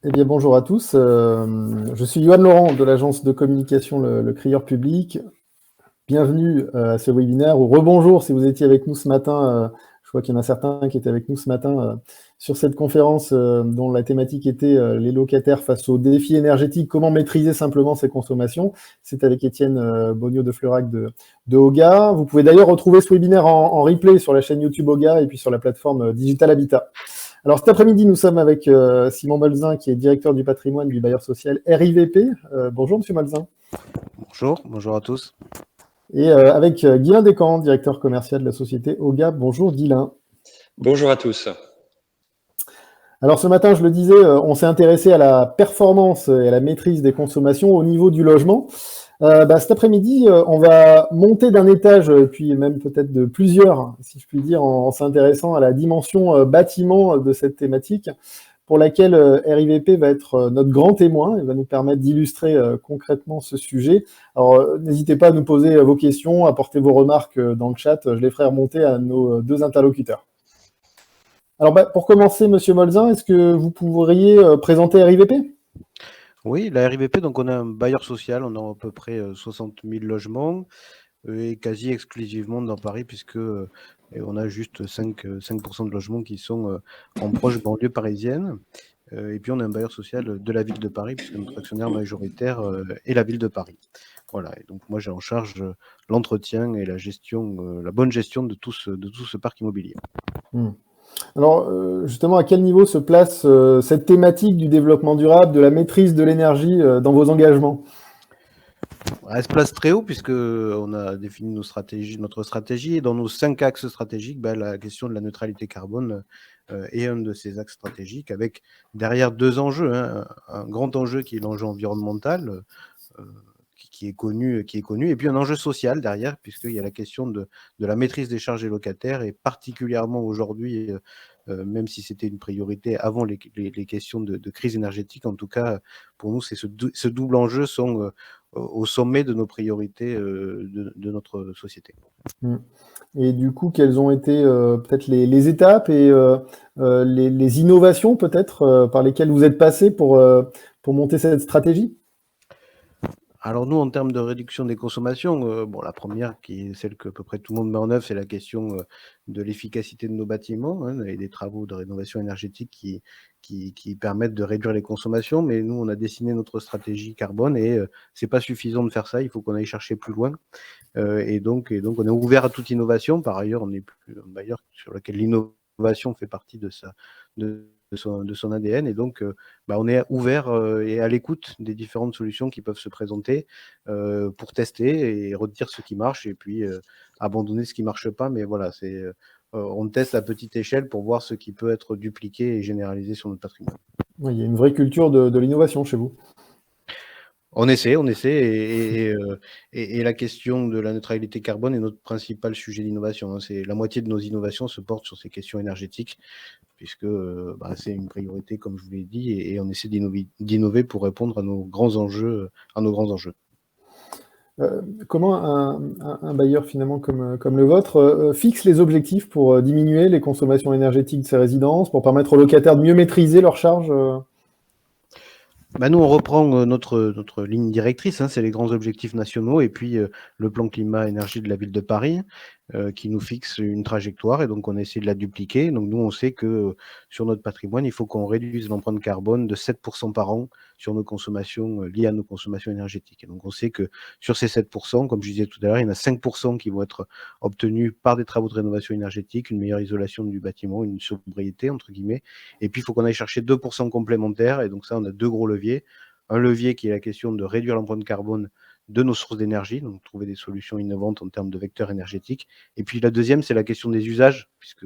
Eh bien, bonjour à tous. Je suis Yoann Laurent de l'agence de communication Le Crieur Public. Bienvenue à ce webinaire, ou rebonjour si vous étiez avec nous ce matin. Je vois qu'il y en a certains qui étaient avec nous ce matin sur cette conférence dont la thématique était les locataires face aux défis énergétiques, comment maîtriser simplement ses consommations. C'est avec Étienne Bognaud de Fleurac de Oga. Vous pouvez d'ailleurs retrouver ce webinaire en replay sur la chaîne YouTube Oga et puis sur la plateforme Digital Habitat. Alors cet après-midi, nous sommes avec Simon Molzin, qui est directeur du patrimoine du bailleur social RIVP. Bonjour, Monsieur Molzin. Bonjour à tous. Et avec Guylain Descamps, directeur commercial de la société Oga. Bonjour, Guylain. Bonjour à tous. Alors ce matin, je le disais, on s'est intéressé à la performance et à la maîtrise des consommations au niveau du logement. Cet après-midi, on va monter d'un étage, puis même peut-être de plusieurs, si je puis dire, en s'intéressant à la dimension bâtiment de cette thématique, pour laquelle RIVP va être notre grand témoin et va nous permettre d'illustrer concrètement ce sujet. Alors, n'hésitez pas à nous poser vos questions, à porter vos remarques dans le chat, je les ferai remonter à nos deux interlocuteurs. Alors, pour commencer, Monsieur Molzin, est-ce que vous pourriez présenter RIVP ? Oui, la RIVP, donc on a un bailleur social, on a à peu près 60 000 logements et quasi exclusivement dans Paris puisque on a juste 5% de logements qui sont en proche banlieue parisienne. Et puis on a un bailleur social de la ville de Paris puisque notre actionnaire majoritaire est la ville de Paris. Voilà, et donc moi j'ai en charge l'entretien et la gestion, la bonne gestion de tout ce parc immobilier. Alors, justement, à quel niveau se place cette thématique du développement durable, de la maîtrise de l'énergie dans vos engagements ? Elle se place très haut puisque on a défini notre stratégie et dans nos 5 axes stratégiques, la question de la neutralité carbone est un de ces axes stratégiques avec derrière deux enjeux, hein, un grand enjeu qui est l'enjeu environnemental qui est connu, et puis un enjeu social derrière, puisqu'il y a la question de la maîtrise des charges des locataires, et particulièrement aujourd'hui, même si c'était une priorité avant les questions de crise énergétique, en tout cas, pour nous, ce double enjeu sont au sommet de nos priorités de notre société. Et du coup, quelles ont été peut-être les étapes et les innovations peut-être par lesquelles vous êtes passé pour monter cette stratégie ? Alors nous, en termes de réduction des consommations, la première, qui est celle que à peu près tout le monde met en œuvre, c'est la question de l'efficacité de nos bâtiments, hein, et des travaux de rénovation énergétique qui permettent de réduire les consommations. Mais nous, on a dessiné notre stratégie carbone et c'est pas suffisant de faire ça, il faut qu'on aille chercher plus loin. Et donc on est ouvert à toute innovation. Par ailleurs, on n'est plus un bailleur sur lequel l'innovation fait partie de son ADN, et donc on est ouvert et à l'écoute des différentes solutions qui peuvent se présenter pour tester et retenir ce qui marche et puis abandonner ce qui marche pas. Mais voilà, on teste à petite échelle pour voir ce qui peut être dupliqué et généralisé sur notre patrimoine. Oui, il y a une vraie culture de l'innovation chez vous. On essaie, et la question de la neutralité carbone est notre principal sujet d'innovation, hein. C'est la moitié de nos innovations se portent sur ces questions énergétiques, puisque c'est une priorité, comme je vous l'ai dit, et on essaie d'innover pour répondre à nos grands enjeux. Comment un bailleur finalement comme le vôtre fixe les objectifs pour diminuer les consommations énergétiques de ses résidences, pour permettre aux locataires de mieux maîtriser leurs charges Nous, on reprend notre ligne directrice, hein, c'est les grands objectifs nationaux, et puis le plan climat-énergie de la ville de Paris, qui nous fixe une trajectoire, et donc on essaie de la dupliquer. Donc nous, on sait que sur notre patrimoine, il faut qu'on réduise l'empreinte carbone de 7% par an sur nos consommations liées à nos consommations énergétiques. Et donc on sait que sur ces 7%, comme je disais tout à l'heure, il y en a 5% qui vont être obtenus par des travaux de rénovation énergétique, une meilleure isolation du bâtiment, une sobriété, entre guillemets. Et puis, il faut qu'on aille chercher 2% complémentaires. Et donc ça, on a deux gros leviers. Un levier qui est la question de réduire l'empreinte carbone de nos sources d'énergie, donc trouver des solutions innovantes en termes de vecteurs énergétiques. Et puis la deuxième, c'est la question des usages, puisque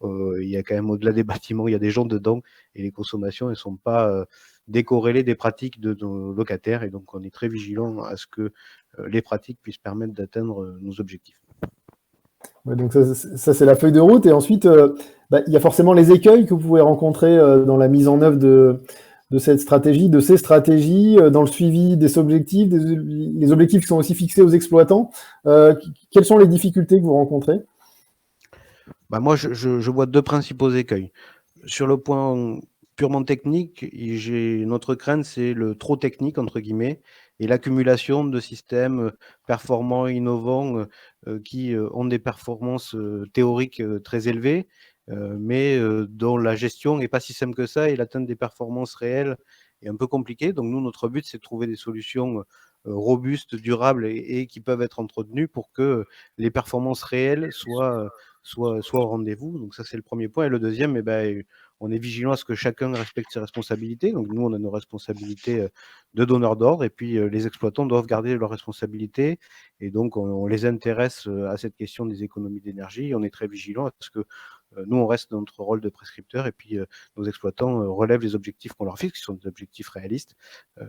il y a quand même, au-delà des bâtiments, il y a des gens dedans, et les consommations ne sont pas décorrélées des pratiques de nos locataires. Et donc, on est très vigilant à ce que les pratiques puissent permettre d'atteindre nos objectifs. Ouais, donc ça c'est la feuille de route. Et ensuite, il y a forcément les écueils que vous pouvez rencontrer dans la mise en œuvre de cette stratégie, de ces stratégies, dans le suivi des objectifs, les objectifs qui sont aussi fixés aux exploitants. Quelles sont les difficultés que vous rencontrez ? Moi, je vois deux principaux écueils. Sur le point purement technique, notre crainte, c'est le trop technique, entre guillemets, et l'accumulation de systèmes performants, innovants, qui ont des performances théoriques très élevées, mais dont la gestion n'est pas si simple que ça et l'atteinte des performances réelles est un peu compliquée. Donc nous, notre but, c'est de trouver des solutions robustes, durables et qui peuvent être entretenues pour que les performances réelles soient au rendez-vous. Donc ça, c'est le premier point. Et le deuxième, on est vigilant à ce que chacun respecte ses responsabilités. Donc nous, on a nos responsabilités de donneurs d'ordre et puis les exploitants doivent garder leurs responsabilités. Et donc, on les intéresse à cette question des économies d'énergie. On est très vigilant parce que nous, on reste dans notre rôle de prescripteur et puis nos exploitants relèvent les objectifs qu'on leur fixe, qui sont des objectifs réalistes,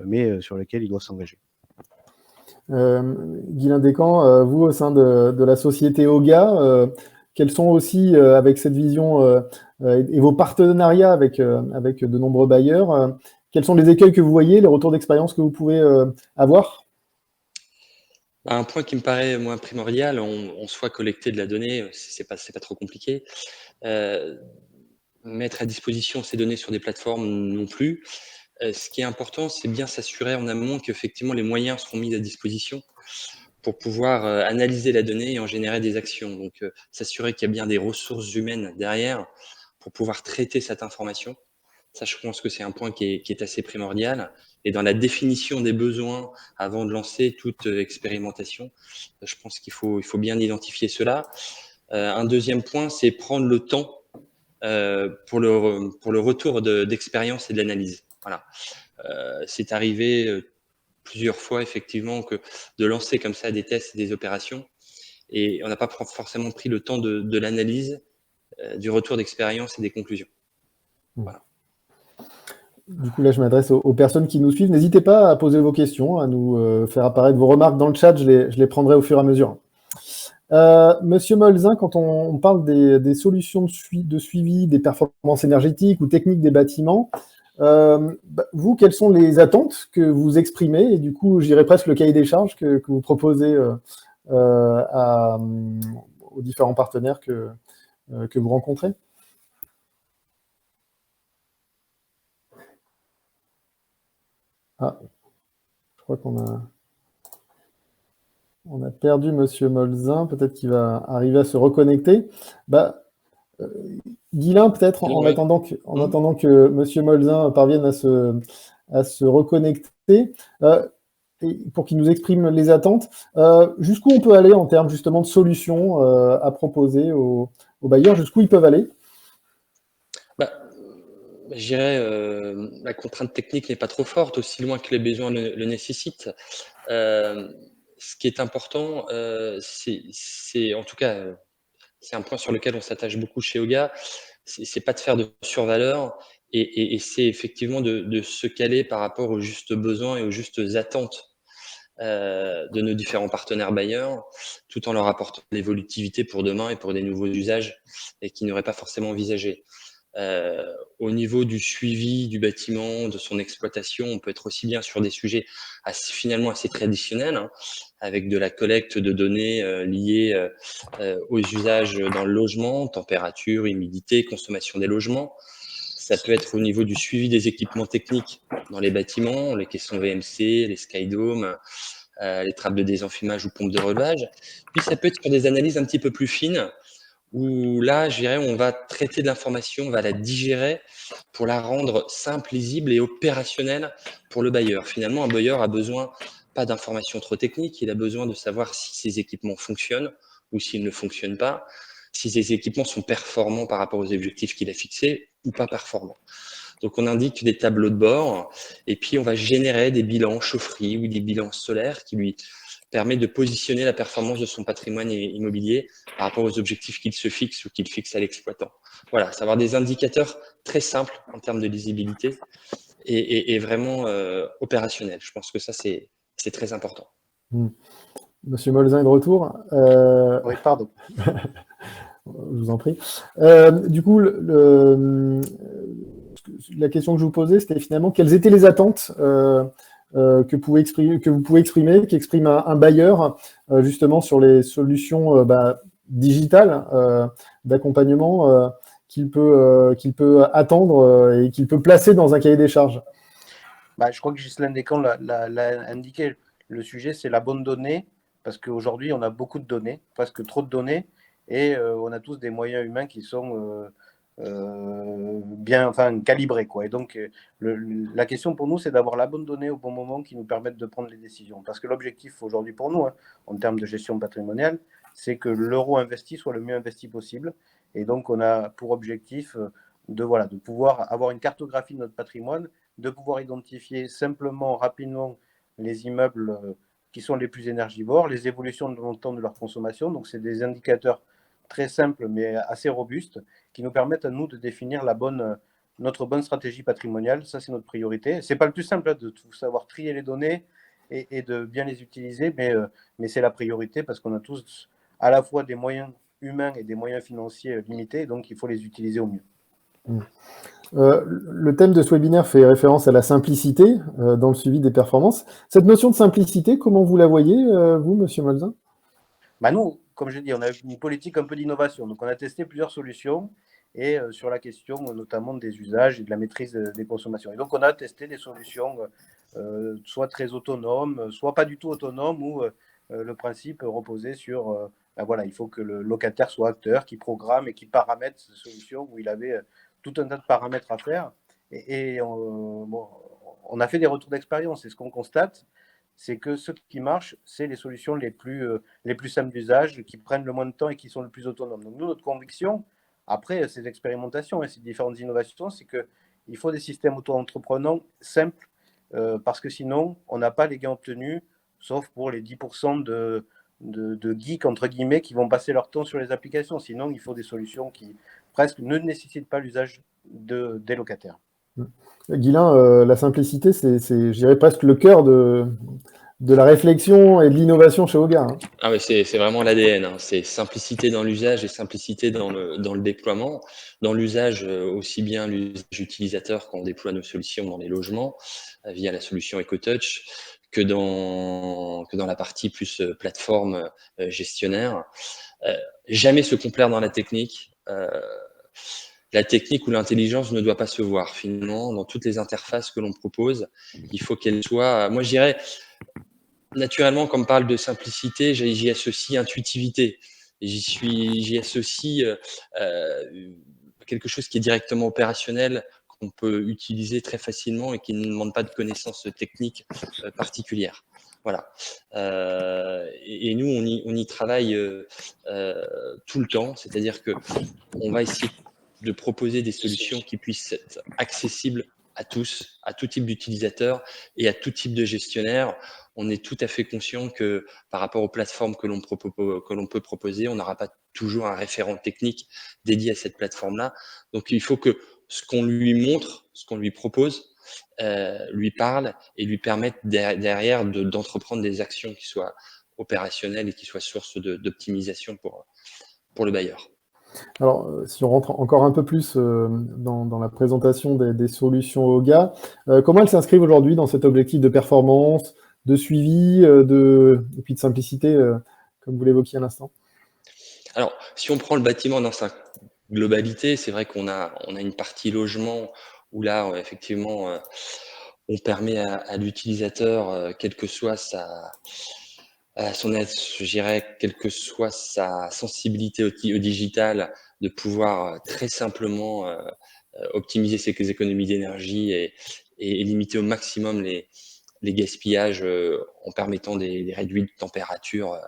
mais sur lesquels ils doivent s'engager. Guylain Descamps, vous, au sein de la société OGA, quels sont aussi, avec cette vision et vos partenariats avec de nombreux bailleurs, quels sont les écueils que vous voyez, les retours d'expérience que vous pouvez avoir? Un point qui me paraît moins primordial, on soit collecté de la donnée, c'est pas trop compliqué. Mettre à disposition ces données sur des plateformes non plus. Ce qui est important, c'est bien s'assurer en amont qu'effectivement les moyens seront mis à disposition pour pouvoir analyser la donnée et en générer des actions. Donc, s'assurer qu'il y a bien des ressources humaines derrière pour pouvoir traiter cette information. Ça, je pense que c'est un point qui est assez primordial. Et dans la définition des besoins, avant de lancer toute expérimentation, je pense qu'il faut bien identifier cela. Un deuxième point, c'est prendre le temps pour le retour d'expérience et de l'analyse. Voilà. C'est arrivé plusieurs fois, effectivement, que de lancer comme ça des tests et des opérations, et on n'a pas forcément pris le temps de l'analyse, du retour d'expérience et des conclusions. Voilà. Du coup, là, je m'adresse aux personnes qui nous suivent. N'hésitez pas à poser vos questions, à nous faire apparaître vos remarques dans le chat. Je les prendrai au fur et à mesure. Monsieur Molzin, quand on parle des solutions de suivi des performances énergétiques ou techniques des bâtiments, vous, quelles sont les attentes que vous exprimez? Et du coup, j'irais presque le cahier des charges que vous proposez aux différents partenaires que vous rencontrez? Ah, je crois qu'on a perdu Monsieur Molzin. Peut-être qu'il va arriver à se reconnecter. Guylain, peut-être, en attendant que Monsieur Molzin parvienne à se reconnecter, et pour qu'il nous exprime les attentes, jusqu'où on peut aller en termes justement de solutions à proposer aux bailleurs, jusqu'où ils peuvent aller? Je dirais la contrainte technique n'est pas trop forte, aussi loin que les besoins le nécessitent. Ce qui est important, c'est en tout cas, c'est un point sur lequel on s'attache beaucoup chez OGA, c'est pas de faire de survaleur et c'est effectivement de se caler par rapport aux justes besoins et aux justes attentes de nos différents partenaires bailleurs, tout en leur apportant l'évolutivité pour demain et pour des nouveaux usages et qui n'auraient pas forcément envisagé. Au niveau du suivi du bâtiment, de son exploitation, on peut être aussi bien sur des sujets finalement assez traditionnels, hein, avec de la collecte de données liées aux usages dans le logement, température, humidité, consommation des logements. Ça peut être au niveau du suivi des équipements techniques dans les bâtiments, les caissons VMC, les skydomes, les trappes de désenfumage ou pompes de relevage. Puis ça peut être sur des analyses un petit peu plus fines, où là, je dirais, on va traiter de l'information, on va la digérer pour la rendre simple, lisible et opérationnelle pour le bailleur. Finalement, un bailleur a besoin pas d'informations trop techniques, il a besoin de savoir si ses équipements fonctionnent ou s'ils ne fonctionnent pas, si ses équipements sont performants par rapport aux objectifs qu'il a fixés ou pas performants. Donc, on indique des tableaux de bord et puis on va générer des bilans chaufferie ou des bilans solaires qui lui permet de positionner la performance de son patrimoine immobilier par rapport aux objectifs qu'il se fixe ou qu'il fixe à l'exploitant. Voilà, c'est avoir des indicateurs très simples en termes de lisibilité et vraiment opérationnels. Je pense que ça, c'est très important. Monsieur Molzin est de retour. Oui, pardon. Je vous en prie. Du coup, la question que je vous posais, c'était finalement quelles étaient les attentes que vous pouvez exprimer, qu'exprime un bailleur justement sur les solutions digitales d'accompagnement qu'il peut attendre et qu'il peut placer dans un cahier des charges? Je crois que Ghislain Descamps l'a indiqué. Le sujet, c'est la bonne donnée, parce qu'aujourd'hui, on a beaucoup de données, presque trop de données, et on a tous des moyens humains qui sont bien calibrés, quoi. Et donc, la question pour nous, c'est d'avoir la bonne donnée au bon moment qui nous permette de prendre les décisions. Parce que l'objectif aujourd'hui pour nous, en termes de gestion patrimoniale, c'est que l'euro investi soit le mieux investi possible. Et donc, on a pour objectif de pouvoir avoir une cartographie de notre patrimoine, de pouvoir identifier simplement, rapidement, les immeubles qui sont les plus énergivores, les évolutions de montant de leur consommation. Donc, c'est des indicateurs très simples mais assez robustes qui nous permettent à nous de définir notre bonne stratégie patrimoniale. Ça, c'est notre priorité. Ce n'est pas le plus simple de savoir trier les données et de bien les utiliser, mais c'est la priorité parce qu'on a tous à la fois des moyens humains et des moyens financiers limités, donc il faut les utiliser au mieux. Le thème de ce webinaire fait référence à la simplicité dans le suivi des performances. Cette notion de simplicité, comment vous la voyez, vous, Monsieur Molzin? Nous, comme je dis, on a une politique un peu d'innovation. Donc, on a testé plusieurs solutions et sur la question notamment des usages et de la maîtrise des consommations. Et donc, on a testé des solutions soit très autonomes, soit pas du tout autonomes, où le principe reposait sur, il faut que le locataire soit acteur, qui programme et qui paramètre ces solutions où il avait tout un tas de paramètres à faire. Et on a fait des retours d'expérience. Et ce qu'on constate, c'est que ce qui marche, c'est les solutions les plus simples d'usage, qui prennent le moins de temps et qui sont le plus autonomes. Donc nous, notre conviction, après ces expérimentations et ces différentes innovations, c'est qu'il faut des systèmes auto-entreprenants simples, parce que sinon, on n'a pas les gains obtenus, sauf pour les 10% de geeks, entre guillemets, qui vont passer leur temps sur les applications. Sinon, il faut des solutions qui presque ne nécessitent pas l'usage des locataires. Ghislain, la simplicité, c'est, je dirais, presque le cœur de la réflexion et de l'innovation chez Hogar. Ah oui, c'est vraiment l'ADN. C'est simplicité dans l'usage et simplicité dans le déploiement. Dans l'usage, aussi bien l'usage utilisateur quand on déploie nos solutions dans les logements via la solution EcoTouch que dans la partie plus plateforme gestionnaire. Jamais se complaire dans la technique. La technique ou l'intelligence ne doit pas se voir finalement dans toutes les interfaces que l'on propose. Il faut qu'elle soit, moi je dirais, naturellement, quand on parle de simplicité, j'y associe intuitivité. J'y associe quelque chose qui est directement opérationnel, qu'on peut utiliser très facilement et qui ne demande pas de connaissances techniques particulières. Voilà. Et nous, on y travaille tout le temps, c'est-à-dire que on va essayer de proposer des solutions qui puissent être accessibles à tous, à tout type d'utilisateurs et à tout type de gestionnaire. On est tout à fait conscient que par rapport aux plateformes que l'on peut proposer, on n'aura pas toujours un référent technique dédié à cette plateforme-là. Donc, il faut que ce qu'on lui montre, ce qu'on lui propose, lui parle et lui permette derrière d'entreprendre des actions qui soient opérationnelles et qui soient source d'optimisation pour le bailleur. Alors, si on rentre encore un peu plus dans la présentation des solutions OGA, comment elles s'inscrivent aujourd'hui dans cet objectif de performance, de suivi, et puis de simplicité, comme vous l'évoquiez à l'instant? Alors, si on prend le bâtiment dans sa globalité, c'est vrai qu'on a une partie logement où là, effectivement, on permet à l'utilisateur, quelle que soit quelle que soit sa sensibilité au digital, de pouvoir très simplement optimiser ses économies d'énergie et limiter au maximum les gaspillages en permettant des réduits de température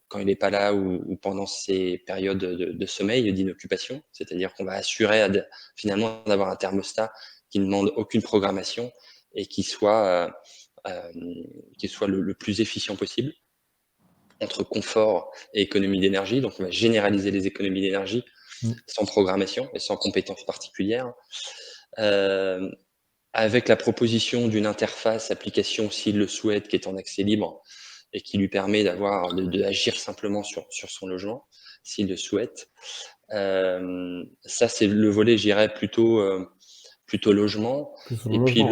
quand il n'est pas là ou pendant ces périodes de sommeil, d'inoccupation. C'est-à-dire qu'on va assurer finalement d'avoir un thermostat qui ne demande aucune programmation et qui soit le plus efficient possible entre confort et économie d'énergie. Donc, on va généraliser les économies d'énergie sans programmation et sans compétences particulières. Avec la proposition d'une interface application, s'il le souhaite, qui est en accès libre et qui lui permet d'agir simplement sur son logement, s'il le souhaite. Ça, c'est le volet, je dirais, plutôt logement. Et puis,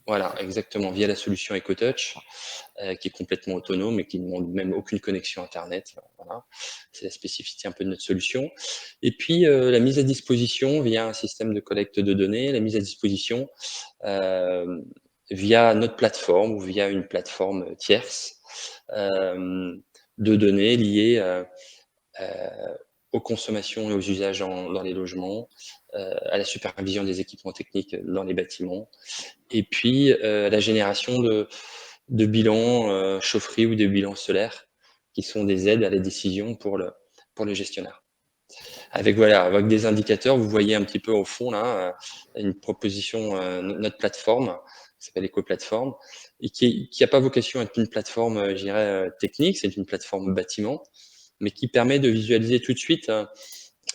Voilà, exactement, via la solution EcoTouch, qui est complètement autonome et qui ne demande même aucune connexion Internet. Voilà, c'est la spécificité un peu de notre solution. Et puis, la mise à disposition via un système de collecte de données, la mise à disposition via notre plateforme ou via une plateforme tierce de données liées aux consommations et aux usages dans les logements, à la supervision des équipements techniques dans les bâtiments, et puis la génération de bilans chaufferie ou de bilans solaires, qui sont des aides à la décision pour le gestionnaire. Avec des indicateurs, vous voyez un petit peu au fond là une proposition, notre plateforme qui s'appelle EcoPlateforme et qui n'a pas vocation à être une plateforme, je dirais, technique, c'est une plateforme bâtiment, mais qui permet de visualiser tout de suite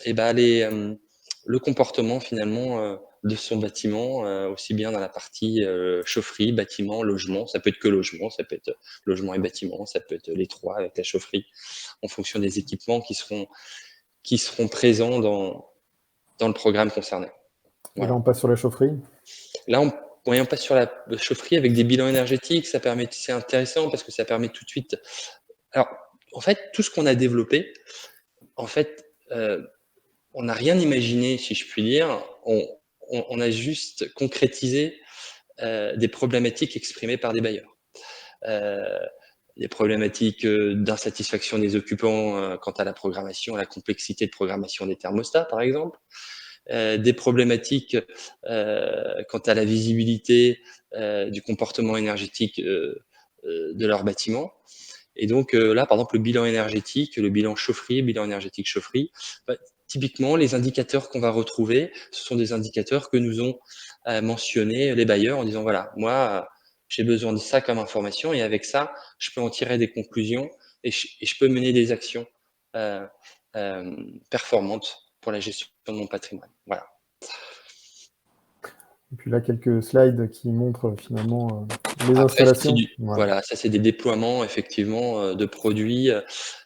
le comportement finalement de son bâtiment, aussi bien dans la partie chaufferie, bâtiment, logement. Ça peut être que logement, ça peut être logement et bâtiment, ça peut être les trois avec la chaufferie, en fonction des équipements qui seront présents dans le programme concerné. Et là, on passe sur la chaufferie. Là, on passe sur la chaufferie avec des bilans énergétiques. C'est intéressant parce que ça permet tout de suite. Alors, en fait, tout ce qu'on a développé, en fait, on n'a rien imaginé, si je puis dire. On a juste concrétisé des problématiques exprimées par des bailleurs. Des problématiques d'insatisfaction des occupants quant à la programmation, à la complexité de programmation des thermostats, par exemple. Des problématiques quant à la visibilité du comportement énergétique de leur bâtiment. Et donc là, par exemple, le bilan énergétique, le bilan chaufferie, bilan énergétique chaufferie, typiquement, les indicateurs qu'on va retrouver, ce sont des indicateurs que nous ont mentionnés les bailleurs en disant, voilà, moi, j'ai besoin de ça comme information et avec ça, je peux en tirer des conclusions et je peux mener des actions performantes pour la gestion de mon patrimoine. Voilà. Et puis là, quelques slides qui montrent finalement les Après, installations. Voilà, ça c'est des déploiements effectivement de produits.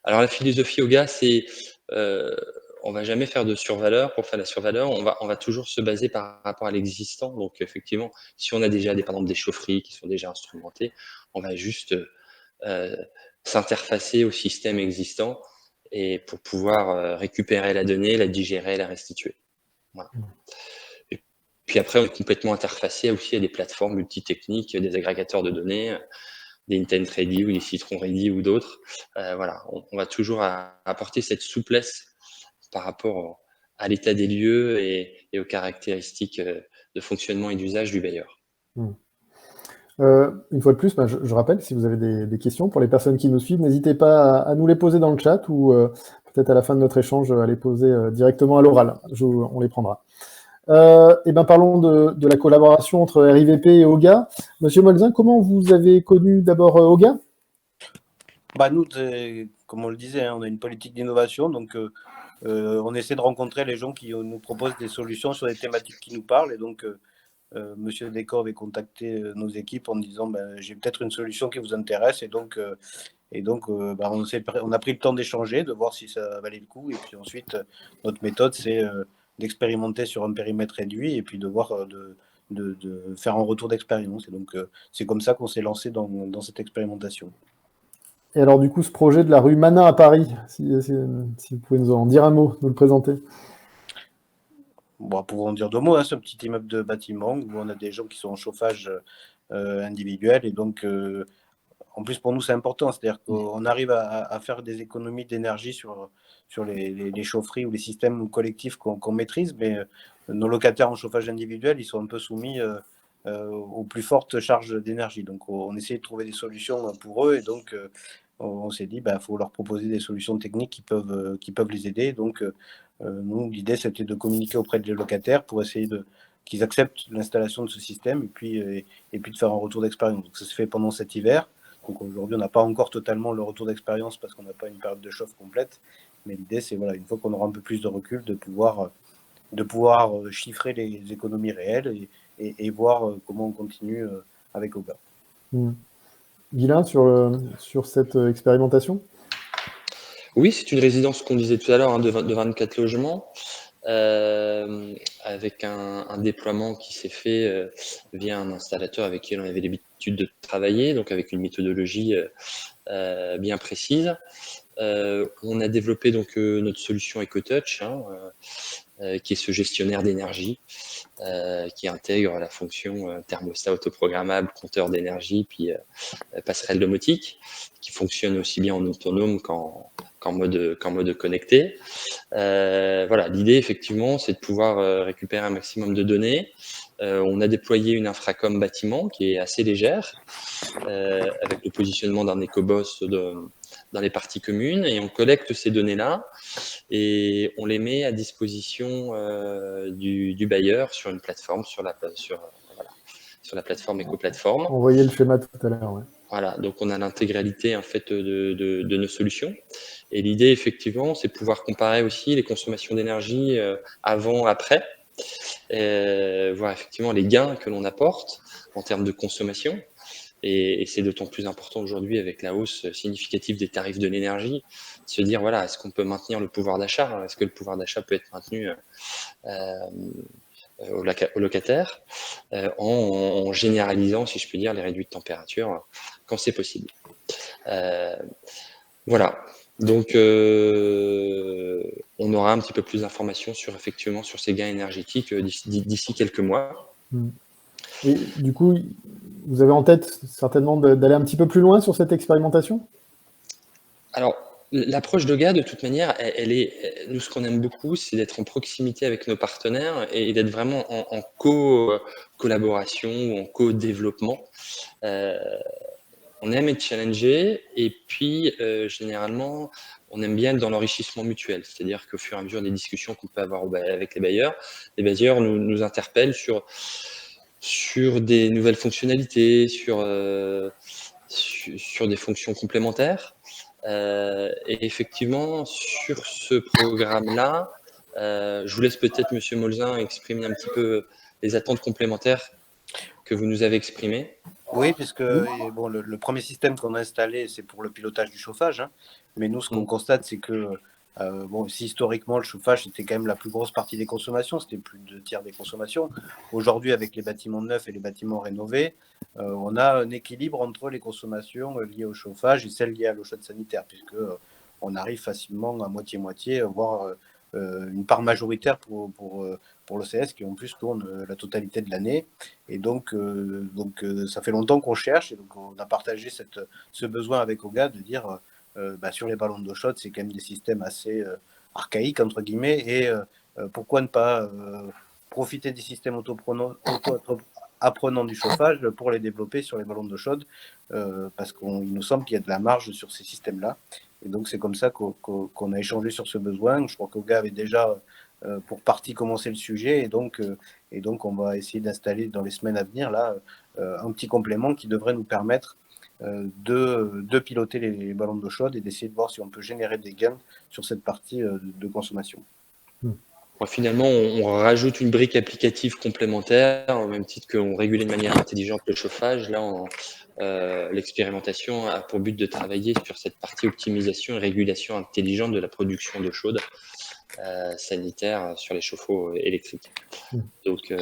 Alors la philosophie Yoga, c'est on va jamais faire de survaleur. Pour faire la survaleur, on va toujours se baser par rapport à l'existant. Donc effectivement, si on a déjà par exemple des chaufferies qui sont déjà instrumentées, on va juste s'interfacer au système existant et pour pouvoir récupérer la donnée, la digérer, la restituer. Voilà. Et puis après, on est complètement interfacé aussi à des plateformes multitechniques, des agrégateurs de données, des IntentReady ou des CitronReady ou d'autres. Voilà, on va toujours apporter cette souplesse par rapport à l'état des lieux et aux caractéristiques de fonctionnement et d'usage du bailleur. Une fois de plus, je rappelle, si vous avez des questions pour les personnes qui nous suivent, n'hésitez pas à nous les poser dans le chat ou peut-être à la fin de notre échange à les poser directement à l'oral. On les prendra. Parlons de la collaboration entre RIVP et OGA. Monsieur Molzin, comment vous avez connu d'abord OGA ? Nous, comme on le disait, on a une politique d'innovation, donc on essaie de rencontrer les gens qui nous proposent des solutions sur des thématiques qui nous parlent. Et donc, Monsieur Descor avait contacté nos équipes en disant j'ai peut-être une solution qui vous intéresse. Et donc, on a pris le temps d'échanger, de voir si ça valait le coup. Et puis ensuite, notre méthode, c'est d'expérimenter sur un périmètre réduit et puis de voir de faire un retour d'expérience. Et donc, c'est comme ça qu'on s'est lancé dans cette expérimentation. Et alors, du coup, ce projet de la rue Manin à Paris, si vous pouvez nous en dire un mot, nous le présenter. Pour en dire deux mots, c'est un petit immeuble de bâtiment où on a des gens qui sont en chauffage individuel. Et donc, en plus, pour nous, c'est important. C'est-à-dire qu'on arrive à faire des économies d'énergie sur les chaufferies ou les systèmes collectifs qu'on maîtrise. Mais nos locataires en chauffage individuel, ils sont un peu soumis aux plus fortes charges d'énergie. Donc, on essaie de trouver des solutions pour eux. Et donc, on s'est dit, faut leur proposer des solutions techniques qui peuvent les aider. Donc, nous, l'idée, c'était de communiquer auprès des locataires pour essayer qu'ils acceptent l'installation de ce système et puis de faire un retour d'expérience. Donc, ça se fait pendant cet hiver. Donc, aujourd'hui, on n'a pas encore totalement le retour d'expérience parce qu'on n'a pas une période de chauffe complète. Mais l'idée, c'est, une fois qu'on aura un peu plus de recul, de pouvoir chiffrer les économies réelles et voir comment on continue avec OGA. Guylain, sur cette expérimentation ? Oui, c'est une résidence qu'on disait tout à l'heure de 24 logements. avec un déploiement qui s'est fait via un installateur avec qui on avait l'habitude de travailler, donc avec une méthodologie bien précise. On a développé donc notre solution EcoTouch, qui est ce gestionnaire d'énergie qui intègre la fonction thermostat autoprogrammable, compteur d'énergie, puis passerelle domotique, qui fonctionne aussi bien en autonome qu'en mode connecté. Voilà, l'idée effectivement, c'est de pouvoir récupérer un maximum de données. On a déployé une infracom bâtiment qui est assez légère, avec le positionnement d'un écoboss dans les parties communes, et on collecte ces données-là et on les met à disposition du bailleur sur une plateforme, sur la plateforme EcoPlateforme. On voyait le schéma tout à l'heure. Ouais. Voilà, donc on a l'intégralité en fait de nos solutions. Et l'idée effectivement, c'est de pouvoir comparer aussi les consommations d'énergie avant, après, voir effectivement les gains que l'on apporte en termes de consommation. Et c'est d'autant plus important aujourd'hui avec la hausse significative des tarifs de l'énergie, de se dire voilà, est-ce qu'on peut maintenir le pouvoir d'achat? Est-ce que le pouvoir d'achat peut être maintenu aux locataires en généralisant, si je puis dire, les réduits de température quand c'est possible. Voilà. Donc, on aura un petit peu plus d'informations effectivement sur ces gains énergétiques d'ici quelques mois. Et du coup, vous avez en tête certainement d'aller un petit peu plus loin sur cette expérimentation? Alors, l'approche de GA, de toute manière, nous, ce qu'on aime beaucoup, c'est d'être en proximité avec nos partenaires et d'être vraiment en collaboration ou en co-développement. On aime être challengé et puis, généralement, on aime bien être dans l'enrichissement mutuel. C'est-à-dire qu'au fur et à mesure des discussions qu'on peut avoir avec les bailleurs nous interpellent sur des nouvelles fonctionnalités, sur des fonctions complémentaires. Et effectivement, sur ce programme-là, je vous laisse peut-être, Monsieur Molzin, exprimer un petit peu les attentes complémentaires que vous nous avez exprimées. Oui, puisque bon, le premier système qu'on a installé, c'est pour le pilotage du chauffage. Mais nous, ce qu'on constate, c'est que bon, si historiquement, le chauffage, c'était quand même la plus grosse partie des consommations, c'était plus de 2/3 des consommations. Aujourd'hui, avec les bâtiments neufs et les bâtiments rénovés, on a un équilibre entre les consommations liées au chauffage et celles liées à l'eau chaude sanitaire, puisque on arrive facilement à moitié-moitié, voire une part majoritaire pour l'OCS qui en plus tourne la totalité de l'année. Et donc ça fait longtemps qu'on cherche, et donc on a partagé ce besoin avec OGA de dire sur les ballons d'eau chaude, c'est quand même des systèmes assez archaïques, entre guillemets, et pourquoi ne pas profiter des systèmes auto-apprenants du chauffage pour les développer sur les ballons d'eau chaude, parce qu'il nous semble qu'il y a de la marge sur ces systèmes-là. Et donc c'est comme ça qu'on a échangé sur ce besoin. Je crois qu'OGA avait déjà pour partie commencé le sujet, et donc on va essayer d'installer dans les semaines à venir là un petit complément qui devrait nous permettre de piloter les ballons d'eau chaude et d'essayer de voir si on peut générer des gains sur cette partie de consommation. Finalement, on rajoute une brique applicative complémentaire, au même titre qu'on régulait de manière intelligente le chauffage. Là, l'expérimentation a pour but de travailler sur cette partie optimisation et régulation intelligente de la production d'eau chaude sanitaire sur les chauffe-eau électriques. Donc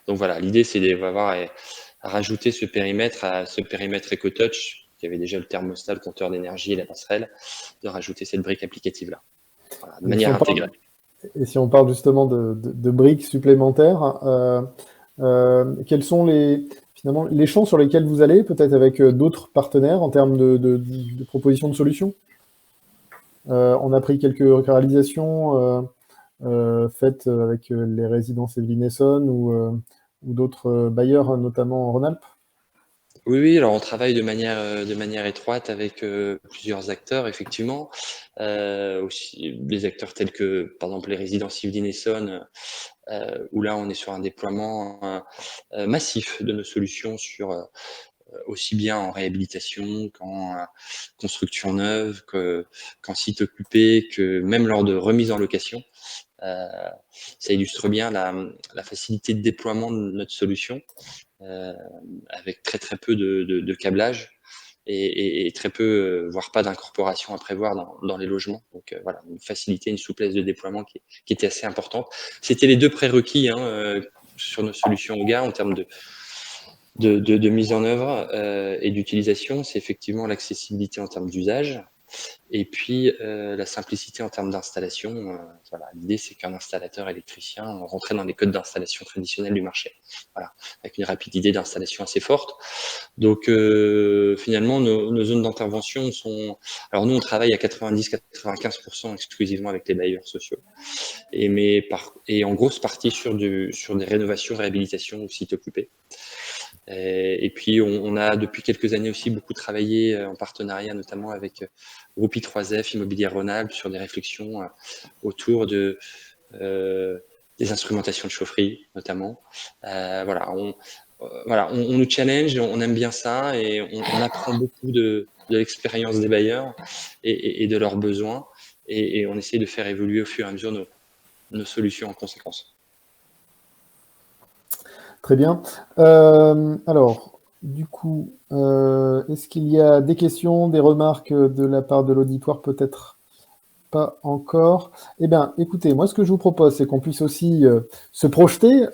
voilà, l'idée, c'est d'avoir à rajouter ce périmètre EcoTouch, qui avait déjà le thermostat, le compteur d'énergie et la passerelle, de rajouter cette brique applicative-là, voilà, de manière intégrée. Et si on parle justement de briques supplémentaires, quels sont finalement les champs sur lesquels vous allez, peut-être avec d'autres partenaires en termes de propositions de solutions? On a pris quelques réalisations faites avec les résidences Evelyne Essonne ou d'autres bailleurs, notamment en Rhône-Alpes. Oui, alors on travaille de manière étroite avec plusieurs acteurs, effectivement. Aussi des acteurs tels que, par exemple, les résidences Yvelines Essonne, où là on est sur un déploiement massif de nos solutions sur aussi bien en réhabilitation qu'en construction neuve, qu'en site occupé, que même lors de remise en location. Ça illustre bien la facilité de déploiement de notre solution, avec très peu de câblage et très peu, voire pas d'incorporation à prévoir dans les logements. Donc voilà, une facilité, une souplesse de déploiement qui était assez importante. C'était les 2 prérequis sur nos solutions OGA en termes de mise en œuvre et d'utilisation. C'est effectivement l'accessibilité en termes d'usage. Et puis la simplicité en termes d'installation. Voilà, l'idée, c'est qu'un installateur électricien rentrait dans les codes d'installation traditionnels du marché. Voilà, avec une rapidité d'installation assez forte. Donc finalement, nos zones d'intervention sont. Alors nous, on travaille à 90-95% exclusivement avec les bailleurs sociaux, et en grosse partie sur des rénovations, réhabilitations ou sites occupés. Et puis, on a depuis quelques années aussi beaucoup travaillé en partenariat, notamment avec Groupe I3F, Immobilier Rhône-Alpes, sur des réflexions autour des instrumentations de chaufferie, notamment. Voilà, on nous challenge, on aime bien ça, et on apprend beaucoup de l'expérience des bailleurs et de leurs besoins, et on essaie de faire évoluer au fur et à mesure nos solutions en conséquence. Très bien. Alors, du coup, est-ce qu'il y a des questions, des remarques de la part de l'auditoire? Peut-être pas encore. Eh bien, écoutez, moi, ce que je vous propose, c'est qu'on puisse aussi se projeter.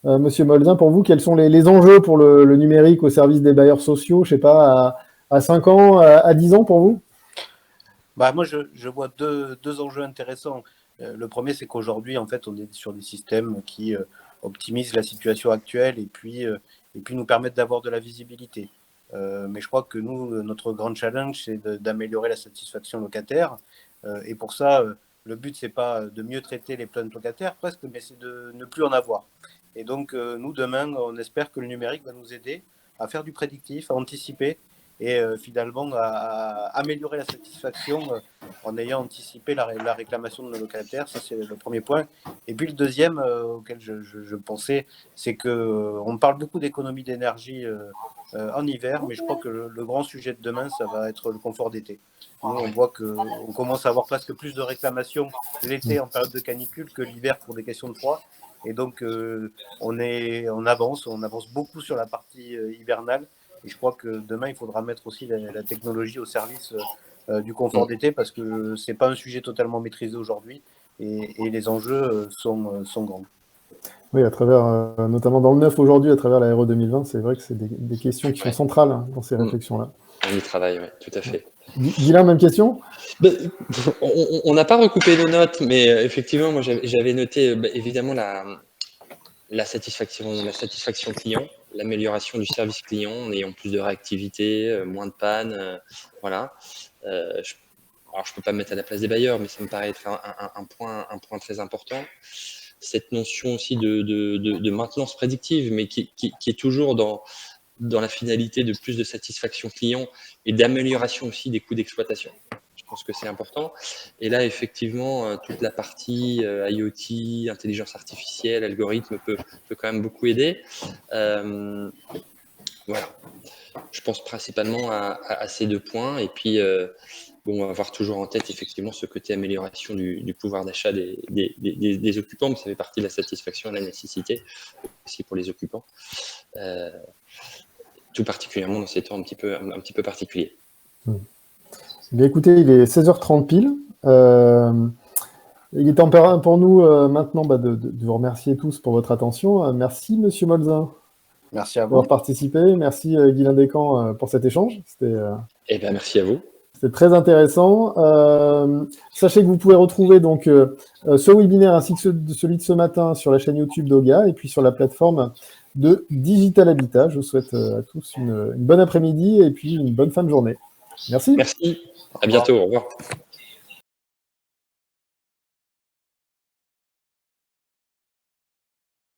Monsieur Molzin, pour vous, quels sont les enjeux pour le numérique au service des bailleurs sociaux, je ne sais pas, à 5 ans, à 10 ans pour vous? Moi, je vois deux enjeux intéressants. Le premier, c'est qu'aujourd'hui, en fait, on est sur des systèmes qui optimisent la situation actuelle et puis nous permettent d'avoir de la visibilité. Mais je crois que nous, notre grand challenge, c'est d'améliorer la satisfaction locataire. Et pour ça, le but, c'est pas de mieux traiter les plaintes locataires presque, mais c'est de ne plus en avoir. Et donc, nous, demain, on espère que le numérique va nous aider à faire du prédictif, à anticiper et finalement à améliorer la satisfaction en ayant anticipé la réclamation de nos locataires. Ça, c'est le premier point. Et puis le deuxième auquel je pensais, c'est qu'on parle beaucoup d'économie d'énergie en hiver, mais je crois que le grand sujet de demain, ça va être le confort d'été. Nous, on voit qu'on commence à avoir presque plus de réclamations l'été en période de canicule que l'hiver pour des questions de froid. Et donc, on avance beaucoup sur la partie hivernale. Et je crois que demain, il faudra mettre aussi la technologie au service du confort d'été parce que ce n'est pas un sujet totalement maîtrisé aujourd'hui et les enjeux sont grands. Oui, à travers, notamment dans le neuf aujourd'hui, à travers la RE 2020, c'est vrai que c'est des questions qui sont centrales dans ces réflexions-là. On y travaille, oui, tout à fait. Guilain, même question? On n'a pas recoupé nos notes, mais effectivement, moi j'avais noté évidemment la satisfaction client, l'amélioration du service client en ayant plus de réactivité, moins de panne, voilà. Alors je peux pas me mettre à la place des bailleurs, mais ça me paraît être un point très important. Cette notion aussi de maintenance prédictive, mais qui est toujours dans la finalité de plus de satisfaction client et d'amélioration aussi des coûts d'exploitation. Je pense que c'est important. Et là, effectivement, toute la partie IoT, intelligence artificielle, algorithme peut quand même beaucoup aider. Voilà. Je pense principalement à ces 2 points. Et puis, on va avoir toujours en tête effectivement ce côté amélioration du pouvoir d'achat des occupants, mais ça fait partie de la satisfaction et de la nécessité aussi pour les occupants. Tout particulièrement dans ces temps un petit peu particuliers. Bien, écoutez, il est 16h30 pile. Il est temps pour nous maintenant de vous remercier tous pour votre attention. Merci, Monsieur Molzin. Merci à vous. D'avoir participé. Merci, Guilain Descamps, pour cet échange. Merci à vous. C'était très intéressant. Sachez que vous pouvez retrouver donc ce webinaire ainsi que celui de ce matin sur la chaîne YouTube d'OGA et puis sur la plateforme de Digital Habitat. Je vous souhaite à tous une bonne après-midi et puis une bonne fin de journée. Merci. Merci. À bientôt. Au revoir.